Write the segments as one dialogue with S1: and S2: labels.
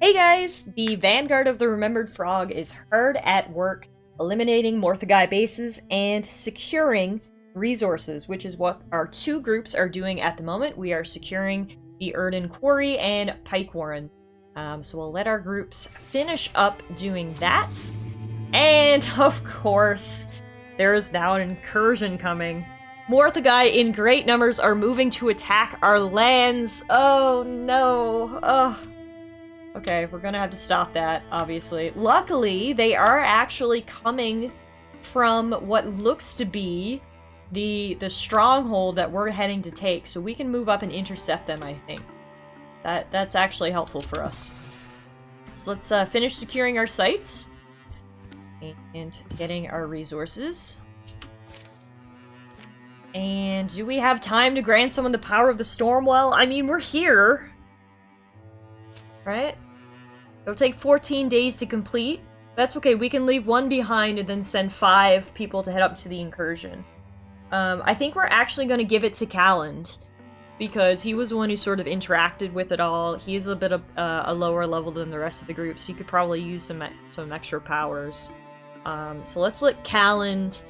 S1: Hey guys! The Vanguard of the Remembered Frog is hard at work eliminating Morthagai bases and securing resources, which is what our two groups are doing at the moment. We are securing the Erden Quarry and Pike Warren. So we'll let our groups finish up doing that. And, of course, there is now an incursion coming. Morthagai in great numbers are moving to attack our lands. Oh no. Ugh. Okay, we're gonna have to stop that, obviously. Luckily, they are actually coming from what looks to be the stronghold that we're heading to take, so we can move up and intercept them, I think. That's actually helpful for us. So let's finish securing our sites and getting our resources. And do we have time to grant someone the power of the Stormwell? I mean, we're here. Right? It'll take 14 days to complete. That's okay, we can leave one behind and then send 5 people to head up to the incursion. I think we're actually going to give it to Calland, because he was the one who sort of interacted with it all. He's a bit of a lower level than the rest of the group, so he could probably use some extra powers. So let's let Calland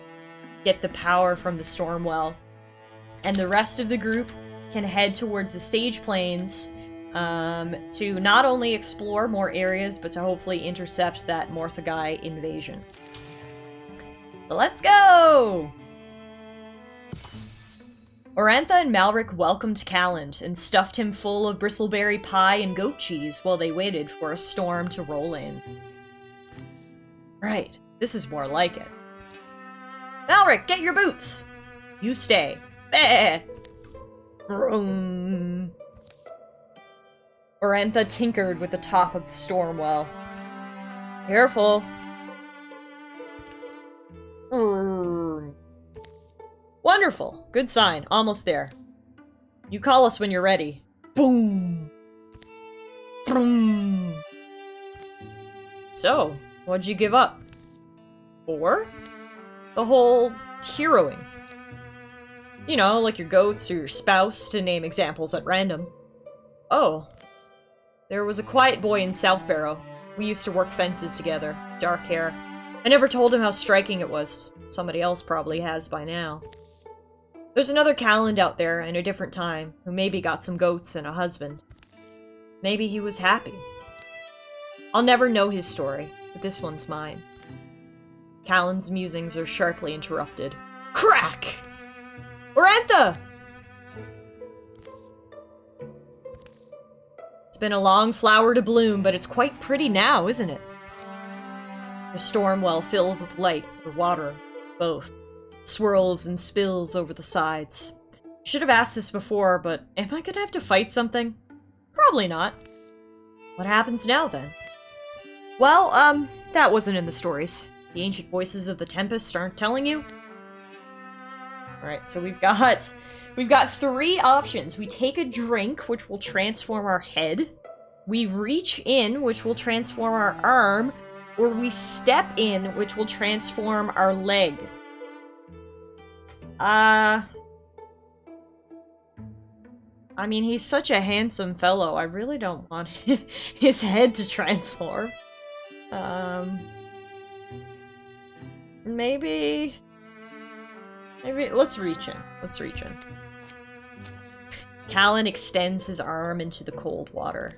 S1: get the power from the Stormwell, and the rest of the group can head towards the Sage Plains to not only explore more areas, but to hopefully intercept that Morthagai invasion. So let's go! Orantha and Malric welcomed Calland and stuffed him full of bristleberry pie and goat cheese while they waited for a storm to roll in. Right, this is more like it. Malric, get your boots! You stay. Bah! Vroom. Orantha tinkered with the top of the Stormwell. Careful. Wonderful. Good sign. Almost there. You call us when you're ready. Boom. Boom. So, what'd you give up? 4? The whole heroing. You know, like your goats or your spouse, to name examples at random. Oh. There was a quiet boy in South Barrow. We used to work fences together. Dark hair. I never told him how striking it was. Somebody else probably has by now. There's another Calland out there in a different time, who maybe got some goats and a husband. Maybe he was happy. I'll never know his story, but this one's mine. Calland's musings are sharply interrupted. Crack! Orantha! It's been a long flower to bloom, but it's quite pretty now, isn't it? The Stormwell fills with light or water, both. It swirls and spills over the sides. Should have asked this before, but am I gonna have to fight something? Probably not. What happens now, then? Well, that wasn't in the stories. The ancient voices of the Tempest aren't telling you? Alright, so we've got 3 options. We take a drink, which will transform our head. We reach in, which will transform our arm. Or we step in, which will transform our leg. I mean, he's such a handsome fellow. I really don't want his head to transform. Maybe let's reach in. Let's reach in. Calland extends his arm into the cold water.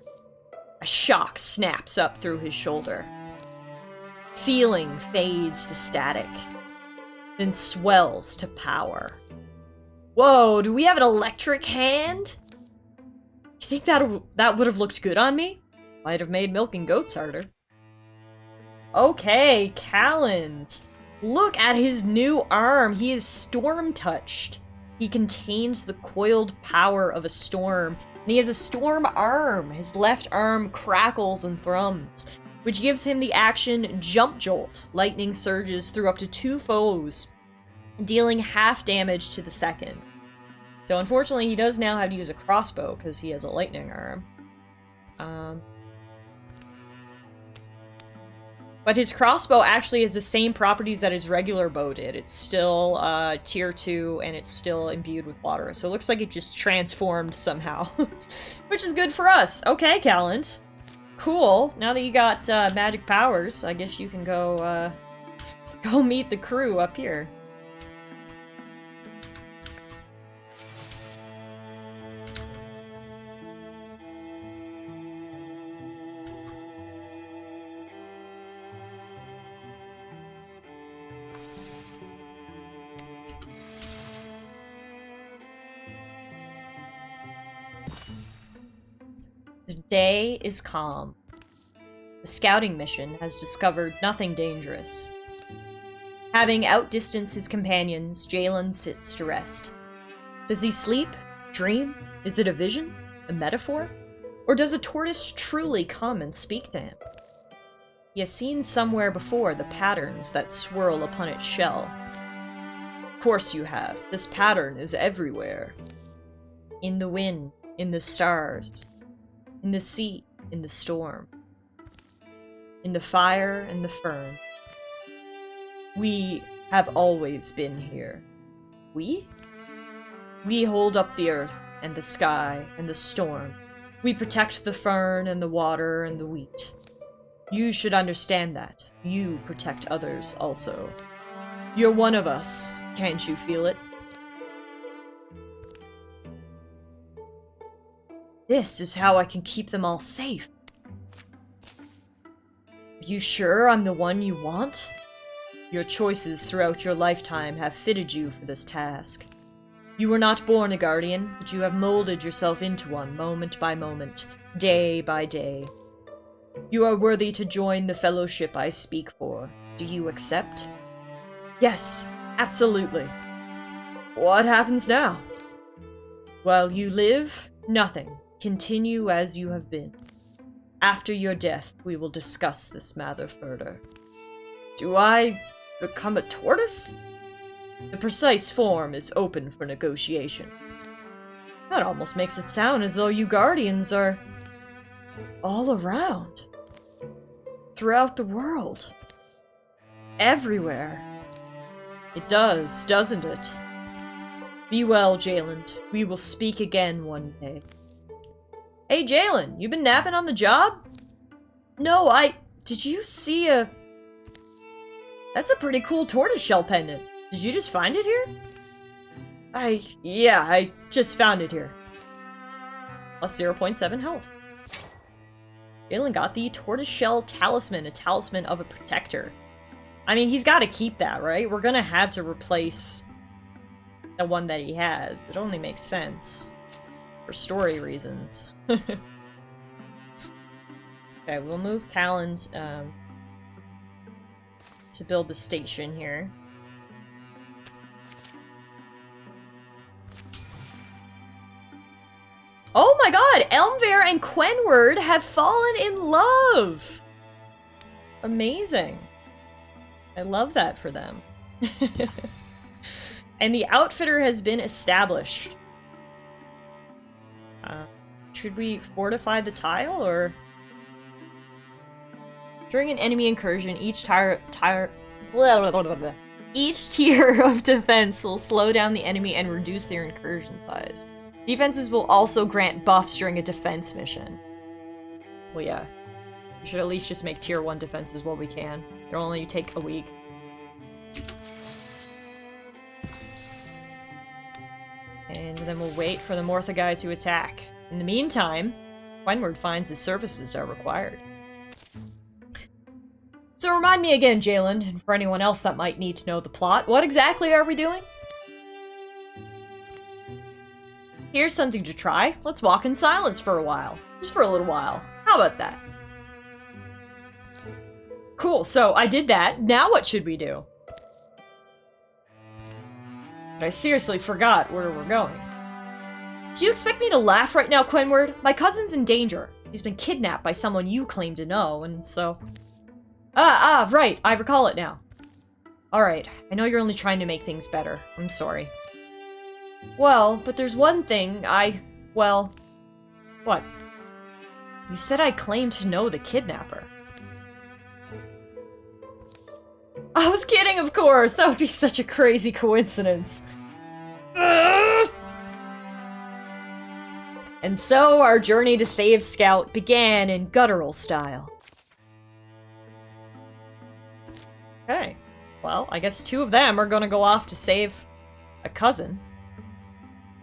S1: A shock snaps up through his shoulder. Feeling fades to static, then swells to power. Whoa, do we have an electric hand? You think that would have looked good on me? Might have made milking goats harder. Okay, Calland. Look at his new arm. He is storm-touched. He contains the coiled power of a storm, and he has a storm arm. His left arm crackles and thrums, which gives him the action Jump Jolt. Lightning surges through up to 2 foes, dealing half damage to the second. So unfortunately, he does now have to use a crossbow, because he has a lightning arm. But his crossbow actually has the same properties that his regular bow did. It's still tier 2, and it's still imbued with water. So it looks like it just transformed somehow. Which is good for us. Okay, Calland. cool. Now that you got magic powers, I guess you can go go meet the crew up here. The day is calm. The scouting mission has discovered nothing dangerous. Having outdistanced his companions, Jalen sits to rest. Does he sleep? Dream? Is it a vision? A metaphor? Or does a tortoise truly come and speak to him? He has seen somewhere before the patterns that swirl upon its shell. Of course you have. This pattern is everywhere. In the wind, in the stars, in the sea, in the storm, in the fire and the fern. We have always been here. We? We hold up the earth and the sky and the storm. We protect the fern and the water and the wheat. You should understand that. You protect others also. You're one of us. Can't you feel it? This is how I can keep them all safe. Are you sure I'm the one you want? Your choices throughout your lifetime have fitted you for this task. You were not born a guardian, but you have molded yourself into one moment by moment, day by day. You are worthy to join the fellowship I speak for. Do you accept? Yes, absolutely. What happens now? While you live, nothing. Continue as you have been. After your death, we will discuss this matter further. Do I become a tortoise? The precise form is open for negotiation. That almost makes it sound as though you guardians are all around. Throughout the world. Everywhere. It does, doesn't it? Be well, Jalen. We will speak again one day. Hey, Jalen, you been napping on the job? No, did you see a... That's a pretty cool tortoiseshell pendant. Did you just find it here? Yeah, I just found it here. Plus 0.7 health. Jalen got the tortoiseshell talisman, a talisman of a protector. I mean, he's got to keep that, right? We're gonna have to replace the one that he has. It only makes sense. For story reasons. Okay, we'll move Palland to build the station here. Oh my god! Elmvare and Quenward have fallen in love! Amazing. I love that for them. And the outfitter has been established. Should we fortify the tile, or... During an enemy incursion, each each tier of defense will slow down the enemy and reduce their incursion size. Defenses will also grant buffs during a defense mission. Well, yeah. We should at least just make tier 1 defenses while we can. They'll only take a week. And then we'll wait for the Morthagai to attack. In the meantime, Quenward finds his services are required. So remind me again, Jalen, and for anyone else that might need to know the plot, what exactly are we doing? Here's something to try. Let's walk in silence for a while. Just for a little while. How about that? Cool, so I did that. Now what should we do? I seriously forgot where we're going. Do you expect me to laugh right now, Quenward? My cousin's in danger. He's been kidnapped by someone you claim to know, and so... right. I recall it now. Alright, I know you're only trying to make things better. I'm sorry. Well, but there's one thing well... What? You said I claimed to know the kidnapper. I was kidding, of course! That would be such a crazy coincidence. And so our journey to save Scout began in guttural style. Okay. Well, I guess 2 of them are gonna go off to save a cousin.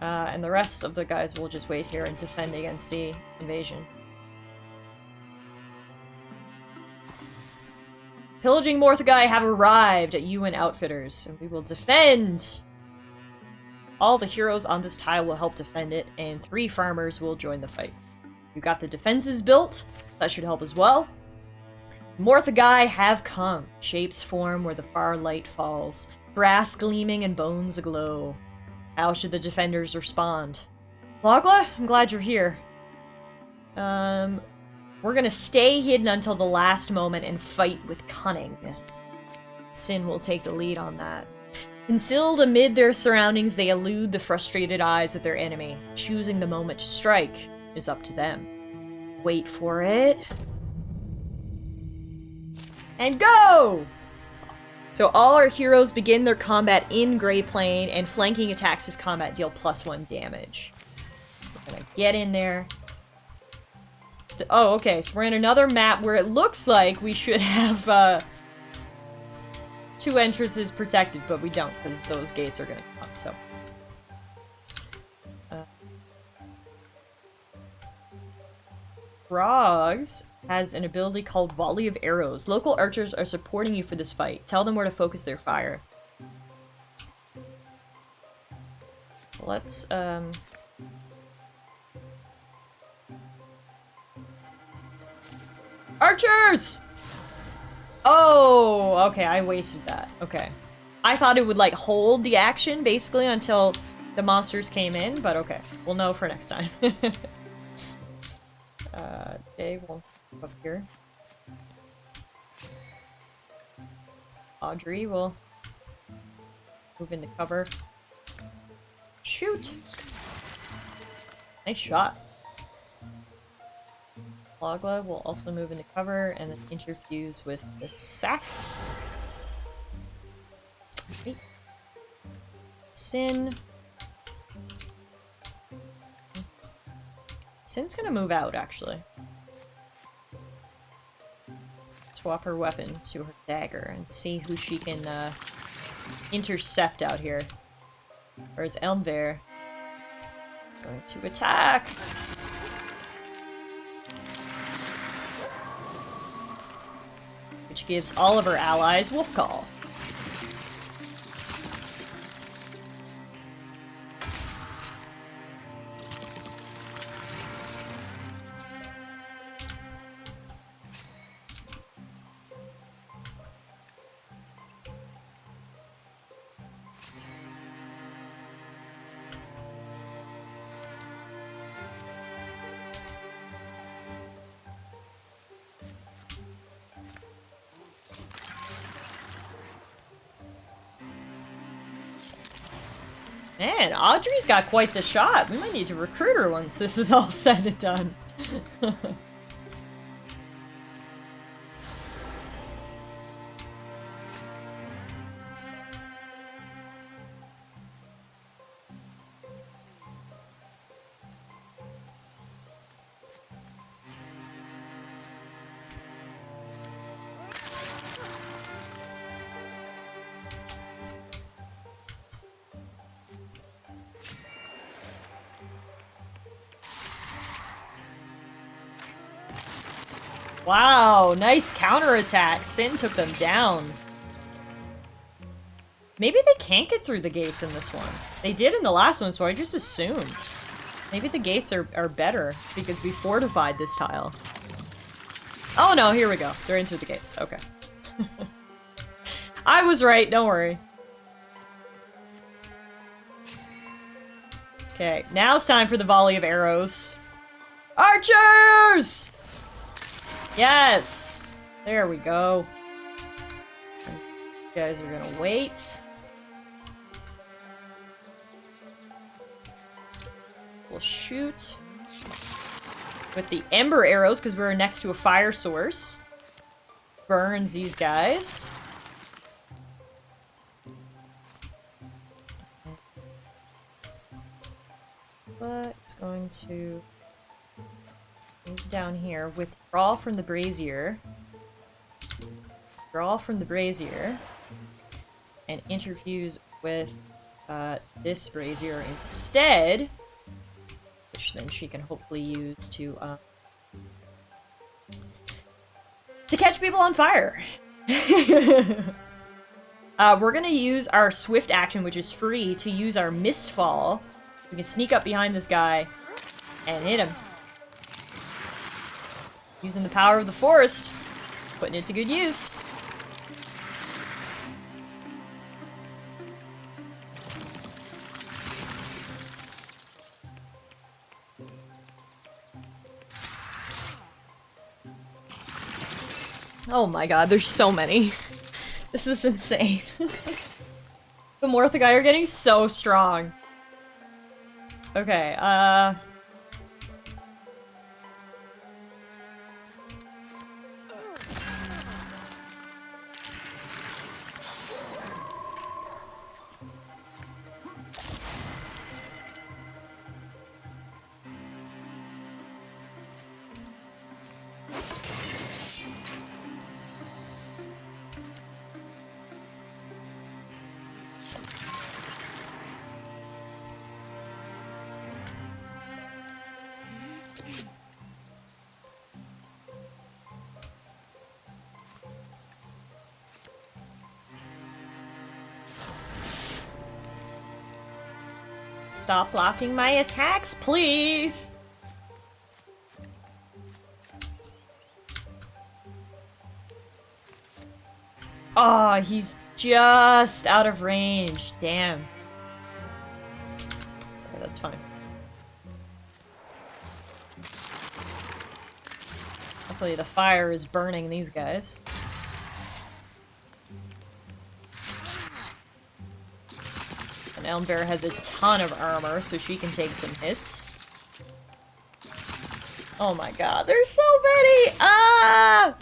S1: And the rest of the guys will just wait here and defend against the invasion. Pillaging Morthagai have arrived at Ewan Outfitters, and we will defend! All the heroes on this tile will help defend it, and 3 farmers will join the fight. You got the defenses built, that should help as well. Morthagai have come. Shapes form where the far light falls, brass gleaming and bones aglow. How should the defenders respond? Logla, I'm glad you're here. We're gonna stay hidden until the last moment and fight with cunning. Sin will take the lead on that. Concealed amid their surroundings, they elude the frustrated eyes of their enemy. Choosing the moment to strike is up to them. Wait for it. And go! So all our heroes begin their combat in Grey Plain, and flanking attacks as combat deal +1 damage. We're gonna get in there. Oh, okay, so we're in another map where it looks like we should have 2 entrances protected, but we don't, because those gates are gonna come, so. Frogs has an ability called Volley of Arrows. Local archers are supporting you for this fight. Tell them where to focus their fire. Let's, Archers! Oh, okay, I wasted that. Okay. I thought it would, like, hold the action, basically, until the monsters came in, but okay. We'll know for next time. Okay, we'll go up here. Audrey will move into cover. Shoot! Nice shot. Logla will also move into cover and then interfuse with the sack. Okay. Sin. Sin's gonna move out, actually. Swap her weapon to her dagger and see who she can intercept out here. Whereas Elmver going to attack. Which gives all of her allies Wolf Call. Man, Audrey's got quite the shot. We might need to recruit her once this is all said and done. Wow, nice counterattack. Sin took them down. Maybe they can't get through the gates in this one. They did in the last one, so I just assumed. Maybe the gates are better because we fortified this tile. Oh no, here we go. They're in through the gates. Okay. I was right, don't worry. Okay, now it's time for the volley of arrows. Archers! Yes! There we go. You guys are gonna wait. We'll shoot with the ember arrows because we're next to a fire source. Burns these guys. But it's going to move down here, withdraw from the brazier. Draw from the brazier. And interfuse with this brazier instead. Which then she can hopefully use to catch people on fire. We're gonna use our swift action, which is free, to use our Mistfall. We can sneak up behind this guy and hit him. Using the power of the forest, putting it to good use. Oh my god, there's so many. This is insane. The Morthagai are getting so strong. Okay, stop blocking my attacks, please! Oh, he's just out of range. Damn. Okay, that's fine. Hopefully the fire is burning these guys. And Elmbear has a ton of armor, so she can take some hits. Oh my god, there's so many! Ah!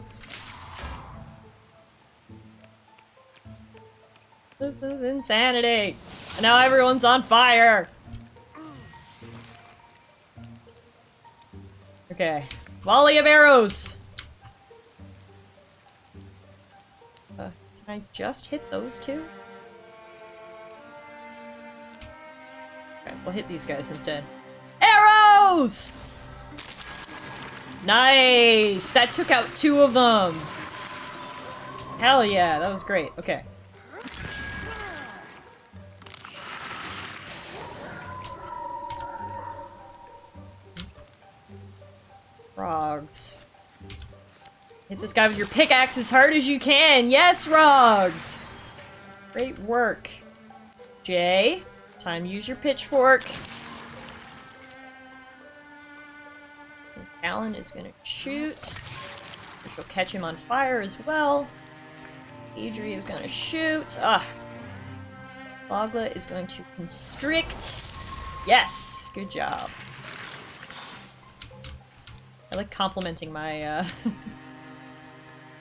S1: This is insanity. And now everyone's on fire. Okay. Volley of arrows. Can I just hit those two? Okay, we'll hit these guys instead. Arrows! Nice! That took out 2 of them. Hell yeah, that was great. Okay. Frogs. Hit this guy with your pickaxe as hard as you can. Yes, Frogs! Great work. Jay, time to use your pitchfork. Alan is gonna shoot. Which will catch him on fire as well. Adri is gonna shoot. Ah. Bogla is going to constrict. Yes! Good job. I like complimenting my,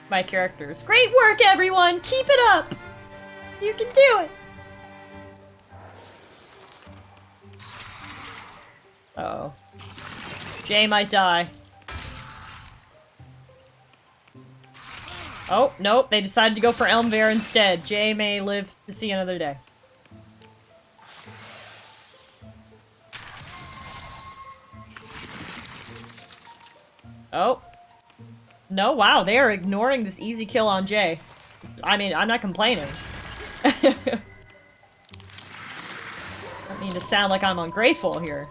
S1: my characters. Great work, everyone! Keep it up! You can do it! Uh-oh. Jay might die. Oh, nope, they decided to go for Elmbear instead. Jay may live to see another day. Oh. No, wow, they are ignoring this easy kill on Jay. I mean, I'm not complaining. I don't mean to sound like I'm ungrateful here.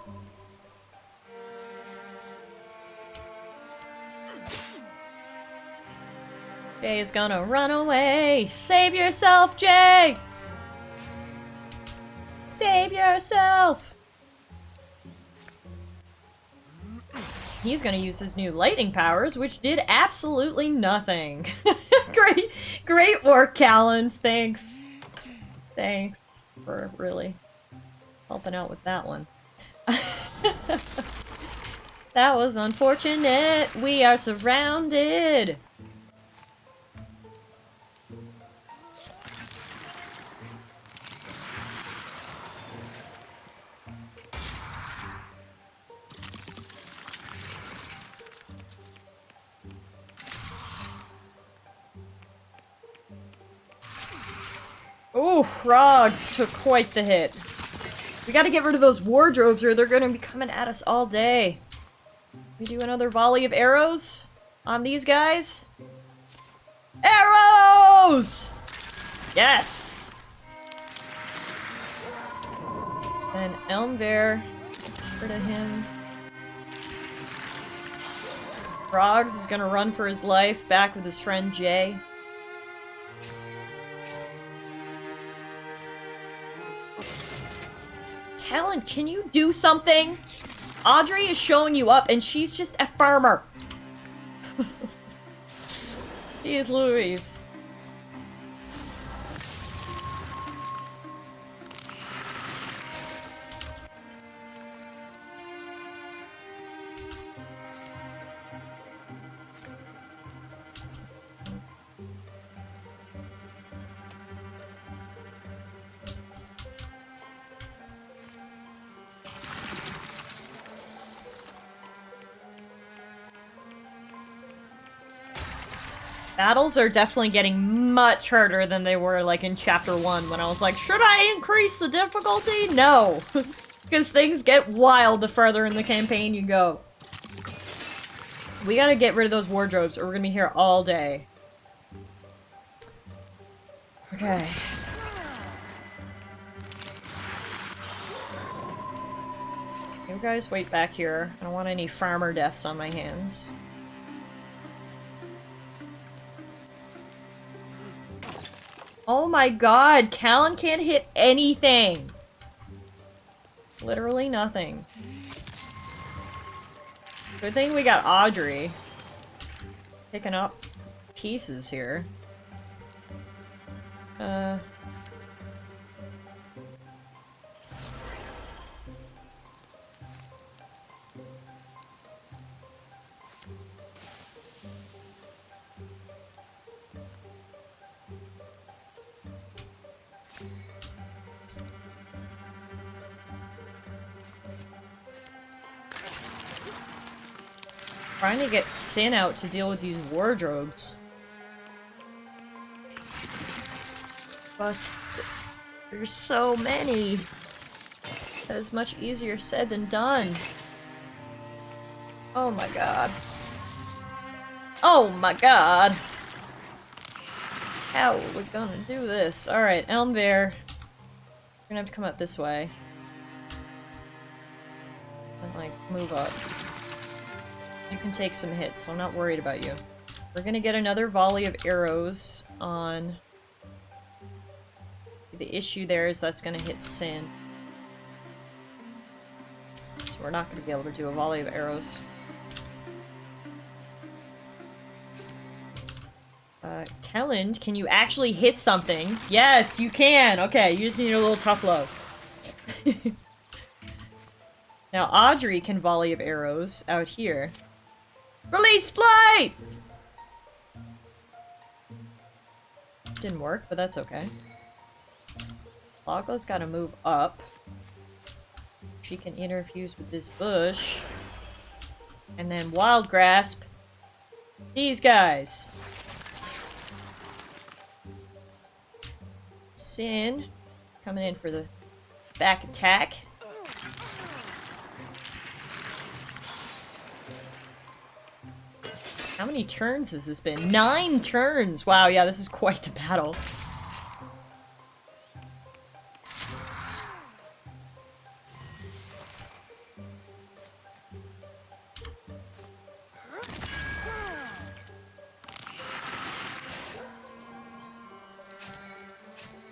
S1: Jay is gonna run away! Save yourself, Jay! Save yourself! He's gonna use his new lightning powers, which did absolutely nothing. Great work, Callums. Thanks. Thanks for really helping out with that one. That was unfortunate. We are surrounded. Oh, frogs took quite the hit. We gotta get rid of those wardrobes or they're gonna be coming at us all day. We do another volley of arrows on these guys. Arrows! Yes! Then Elm Bear, get rid of him. Frogs is gonna run for his life, back with his friend Jay. Callan, can you do something? Audrey is showing you up and she's just a farmer. Jeez Louise. Battles are definitely getting much harder than they were, like, in Chapter 1, when I was like, should I increase the difficulty? No! Because things get wild the further in the campaign you go. We gotta get rid of those wardrobes, or we're gonna be here all day. Okay. You guys wait back here. I don't want any farmer deaths on my hands. Oh my god, Callan can't hit anything! Literally nothing. Good thing we got Audrey picking up pieces here. Trying to get Sin out to deal with these wardrobes. But there's so many. That is much easier said than done. Oh my god. Oh my god! How are we gonna do this? Alright, Elm Bear. We're gonna have to come up this way. And, like, move up. You can take some hits, so I'm not worried about you. We're gonna get another volley of arrows on... The issue there is that's gonna hit Sin. So we're not gonna be able to do a volley of arrows. Kelland, can you actually hit something? Yes, you can! Okay, you just need a little tough love. Now Audrey can volley of arrows out here. Release flight! Didn't work, but that's okay. Lagla's gotta move up. She can interfuse with this bush. And then Wild Grasp these guys. Sin coming in for the back attack. How many turns has this been? 9 turns! Wow, yeah, this is quite the battle.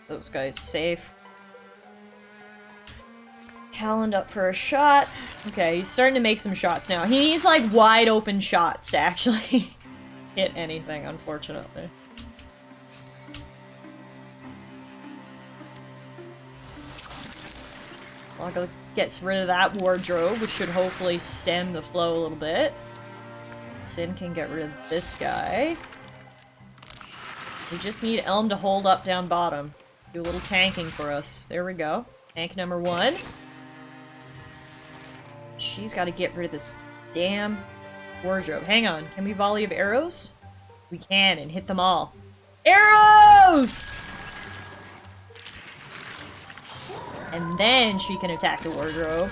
S1: Those guys safe. Calland up for a shot. Okay, he's starting to make some shots now. He needs, like, wide open shots to actually hit anything, unfortunately. Lago gets rid of that wardrobe, which should hopefully stem the flow a little bit. Sin can get rid of this guy. We just need Elm to hold up down bottom. Do a little tanking for us. There we go. Tank number 1. She's got to get rid of this damn wardrobe. Hang on. Can we volley of arrows? We can, and hit them all. Arrows! and then she can attack the wardrobe.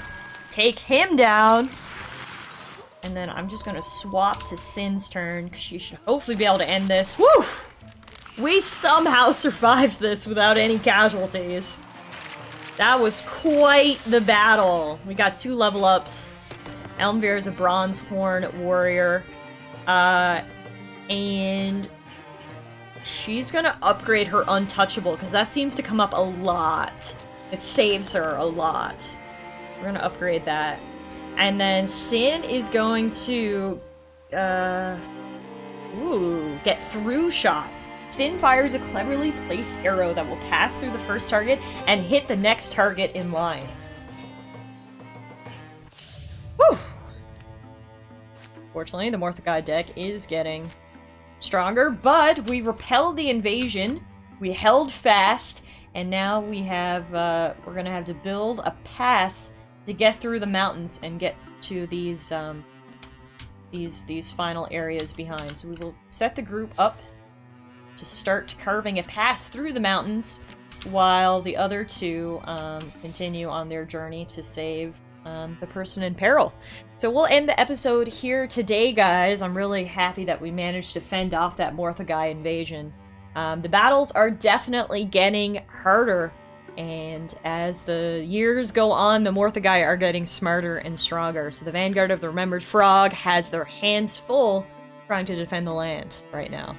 S1: Take him down. And then I'm just gonna swap to Sin's turn, because she should hopefully be able to end this. Woo! We somehow survived this without any casualties. That was quite the battle. We got 2 level ups. Elmveer is a Bronze Horn warrior. And she's gonna upgrade her Untouchable, because that seems to come up a lot. It saves her a lot. We're gonna upgrade that. And then Sin is going to, get Through Shot. Sin fires a cleverly placed arrow that will pass through the first target and hit the next target in line. Whew! Fortunately, the Morthagai deck is getting stronger, but we repelled the invasion, we held fast, and now we have, we're gonna have to build a pass to get through the mountains and get to these final areas behind. So we will set the group up to start carving a pass through the mountains, while the other 2 continue on their journey to save the person in peril. So we'll end the episode here today, guys. I'm really happy that we managed to fend off that Morthagai invasion. The battles are definitely getting harder, and as the years go on, the Morthagai are getting smarter and stronger. So the Vanguard of the Remembered Frog has their hands full trying to defend the land right now.